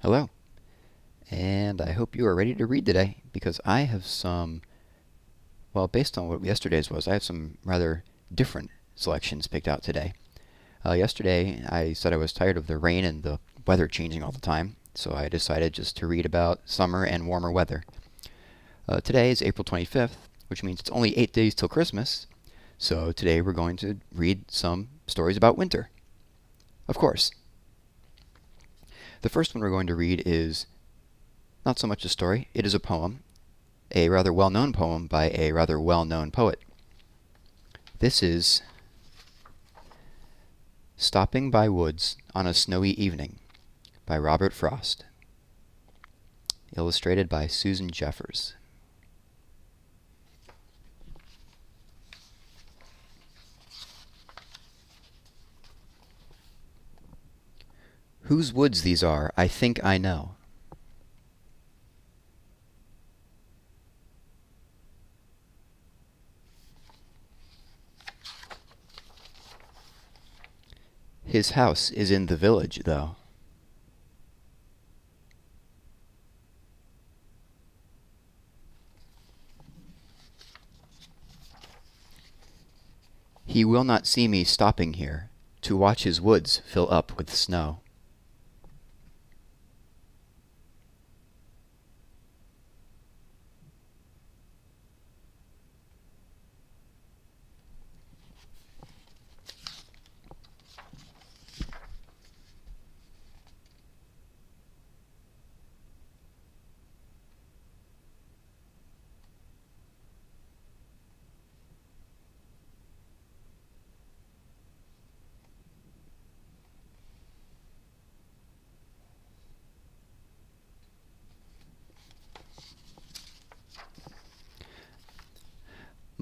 Hello, and I hope you are ready to read today because I have based on what yesterday's was, I have some rather different selections picked out today. Yesterday, I said I was tired of the rain and the weather changing all the time, so I decided just to read about summer and warmer weather. Today is April 25th, which means it's only 8 days till Christmas, so today we're going to read some stories about winter. Of course. The first one we're going to read is not so much a story, it is a poem, a rather well-known poem by a rather well-known poet. This is Stopping by Woods on a Snowy Evening by Robert Frost, illustrated by Susan Jeffers. Whose woods these are, I think I know. His house is in the village, though. He will not see me stopping here to watch his woods fill up with snow.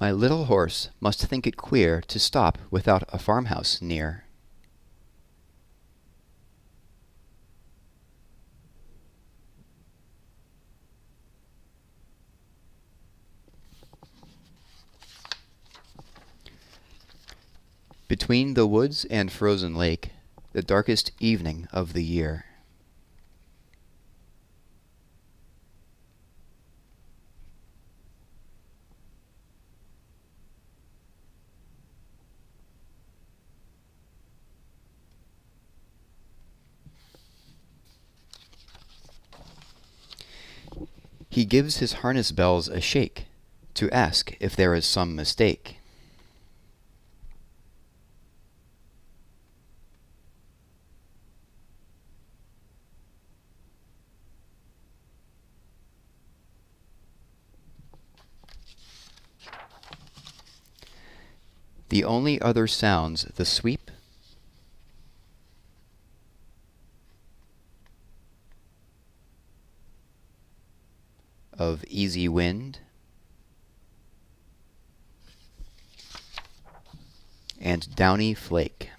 My little horse must think it queer to stop without a farmhouse near. Between the woods and frozen lake, the darkest evening of the year. He gives his harness bells a shake to ask if there is some mistake. The only other sounds the sweep of easy wind and downy flake.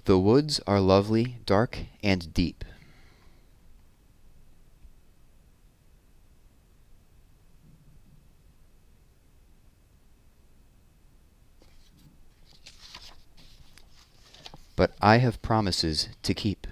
The woods are lovely, dark, and deep. But I have promises to keep.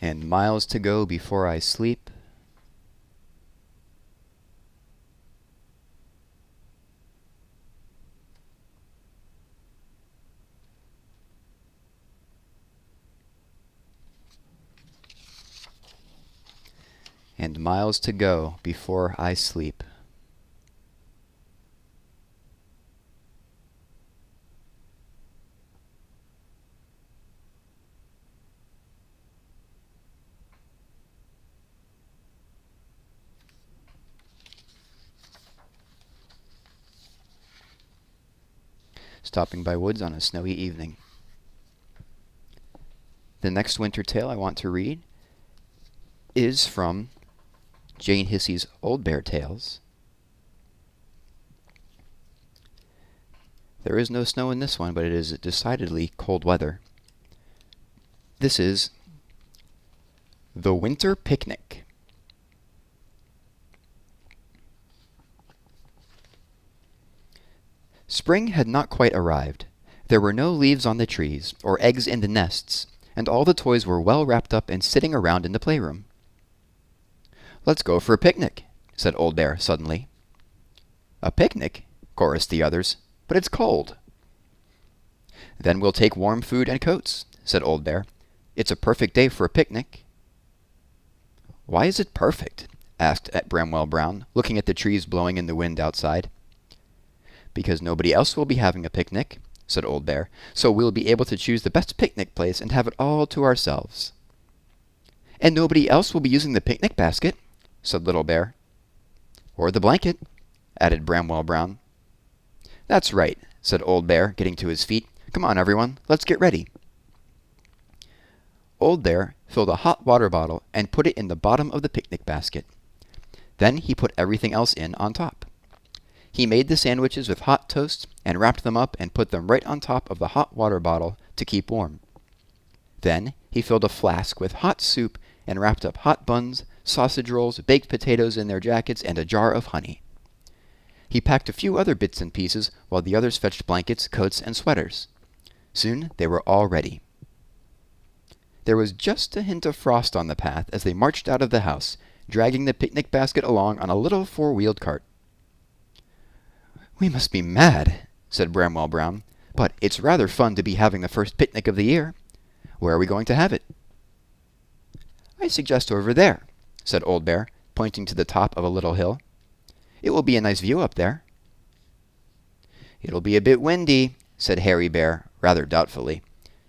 And miles to go before I sleep. And miles to go before I sleep. Stopping by woods on a snowy evening. The next winter tale I want to read is from Jane Hissey's Old Bear Tales. There is no snow in this one, but it is decidedly cold weather. This is The Winter Picnic. Spring had not quite arrived. There were no leaves on the trees, or eggs in the nests, and all the toys were well wrapped up and sitting around in the playroom. "Let's go for a picnic," said Old Bear suddenly. "A picnic?" chorused the others. "But it's cold." "Then we'll take warm food and coats," said Old Bear. "It's a perfect day for a picnic." "Why is it perfect?" asked Bramwell Brown, looking at the trees blowing in the wind outside. "Because nobody else will be having a picnic," said Old Bear, "so we'll be able to choose the best picnic place and have it all to ourselves." "And nobody else will be using the picnic basket," said Little Bear. "Or the blanket," added Bramwell Brown. "That's right," said Old Bear, getting to his feet. "Come on, everyone, let's get ready." Old Bear filled a hot water bottle and put it in the bottom of the picnic basket. Then he put everything else in on top. He made the sandwiches with hot toast and wrapped them up and put them right on top of the hot water bottle to keep warm. Then he filled a flask with hot soup and wrapped up hot buns, sausage rolls, baked potatoes in their jackets, and a jar of honey. He packed a few other bits and pieces while the others fetched blankets, coats, and sweaters. Soon they were all ready. There was just a hint of frost on the path as they marched out of the house, dragging the picnic basket along on a little four-wheeled cart. "We must be mad," said Bramwell Brown, "but it's rather fun to be having the first picnic of the year. Where are we going to have it?" "I suggest over there," said Old Bear, pointing to the top of a little hill. "It will be a nice view up there." "It'll be a bit windy," said Hairy Bear, rather doubtfully,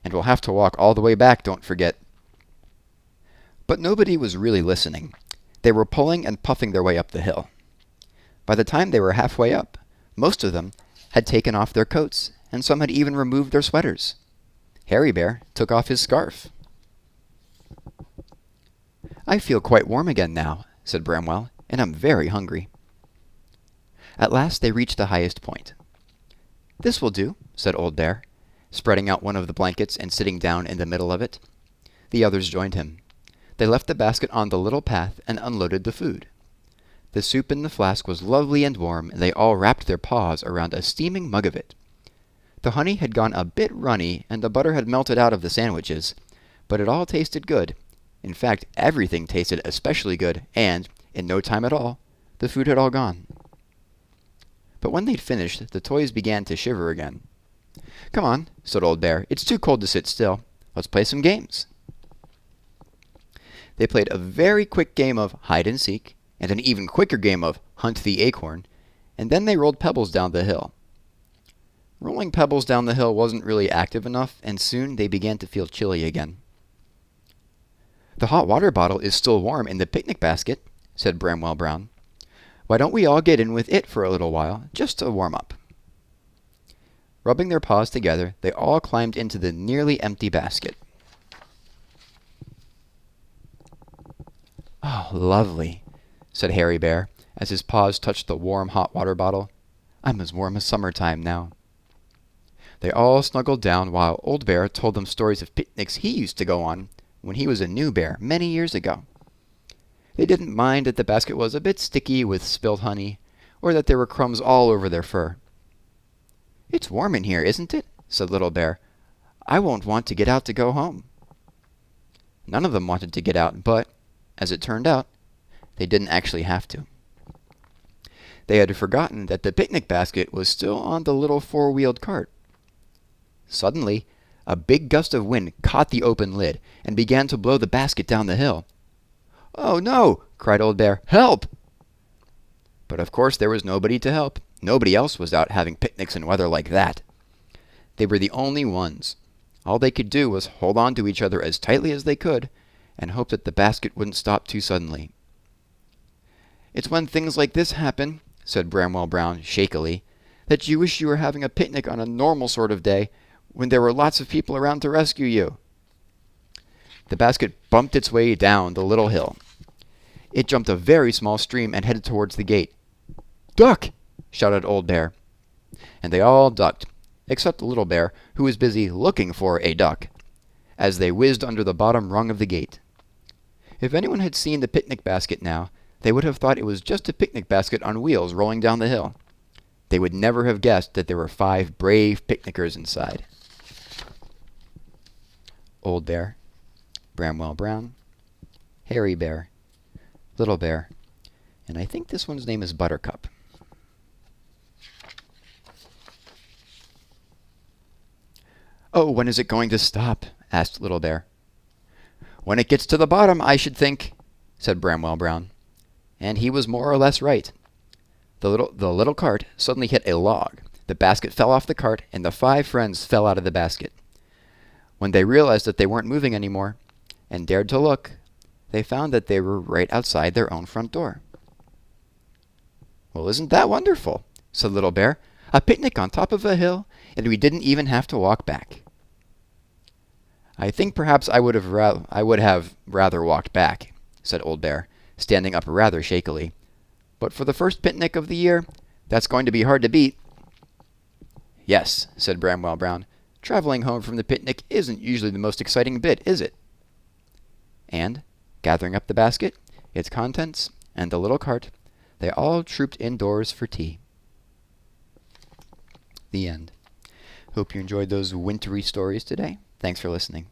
"and we'll have to walk all the way back, don't forget." But nobody was really listening. They were pulling and puffing their way up the hill. By the time they were halfway up, most of them had taken off their coats, and some had even removed their sweaters. Hairy Bear took off his scarf. "I feel quite warm again now," said Bramwell, "and I'm very hungry." At last they reached the highest point. "This will do," said Old Bear, spreading out one of the blankets and sitting down in the middle of it. The others joined him. They left the basket on the little path and unloaded the food. The soup in the flask was lovely and warm, and they all wrapped their paws around a steaming mug of it. The honey had gone a bit runny, and the butter had melted out of the sandwiches, but it all tasted good. In fact, everything tasted especially good, and, in no time at all, the food had all gone. But when they'd finished, the toys began to shiver again. "Come on," said Old Bear. "It's too cold to sit still. Let's play some games." They played a very quick game of hide-and-seek, and an even quicker game of hunt the acorn, and then they rolled pebbles down the hill. Rolling pebbles down the hill wasn't really active enough, and soon they began to feel chilly again. "The hot water bottle is still warm in the picnic basket," said Bramwell Brown. "Why don't we all get in with it for a little while, just to warm up?" Rubbing their paws together, they all climbed into the nearly empty basket. "Oh, lovely," said Hairy Bear, as his paws touched the warm hot water bottle. "I'm as warm as summertime now." They all snuggled down while Old Bear told them stories of picnics he used to go on when he was a new bear many years ago. They didn't mind that the basket was a bit sticky with spilled honey, or that there were crumbs all over their fur. "It's warm in here, isn't it?" said Little Bear. "I won't want to get out to go home." None of them wanted to get out, but, as it turned out, they didn't actually have to. They had forgotten that the picnic basket was still on the little four-wheeled cart. Suddenly, a big gust of wind caught the open lid and began to blow the basket down the hill. "Oh, no!" cried Old Bear. "Help!" But of course there was nobody to help. Nobody else was out having picnics in weather like that. They were the only ones. All they could do was hold on to each other as tightly as they could and hope that the basket wouldn't stop too suddenly. "It's when things like this happen," said Bramwell Brown shakily, "that you wish you were having a picnic on a normal sort of day, when there were lots of people around to rescue you." The basket bumped its way down the little hill. It jumped a very small stream and headed towards the gate. "Duck!" shouted Old Bear. And they all ducked, except the Little Bear, who was busy looking for a duck, as they whizzed under the bottom rung of the gate. If anyone had seen the picnic basket now, they would have thought it was just a picnic basket on wheels rolling down the hill. They would never have guessed that there were 5 brave picnickers inside. Old Bear, Bramwell Brown, Hairy Bear, Little Bear, and I think this one's name is Buttercup. "Oh, when is it going to stop?" asked Little Bear. "When it gets to the bottom, I should think," said Bramwell Brown. And he was more or less right. The little cart suddenly hit a log. The basket fell off the cart, and the 5 friends fell out of the basket. When they realized that they weren't moving anymore, and dared to look, they found that they were right outside their own front door. "Well, isn't that wonderful?" said Little Bear. "A picnic on top of a hill, and we didn't even have to walk back." "I think perhaps I would have rather walked back," said Old Bear, standing up rather shakily. "But for the first picnic of the year, that's going to be hard to beat." "Yes," said Bramwell Brown. "Traveling home from the picnic isn't usually the most exciting bit, is it?" And, gathering up the basket, its contents, and the little cart, they all trooped indoors for tea. The end. Hope you enjoyed those wintry stories today. Thanks for listening.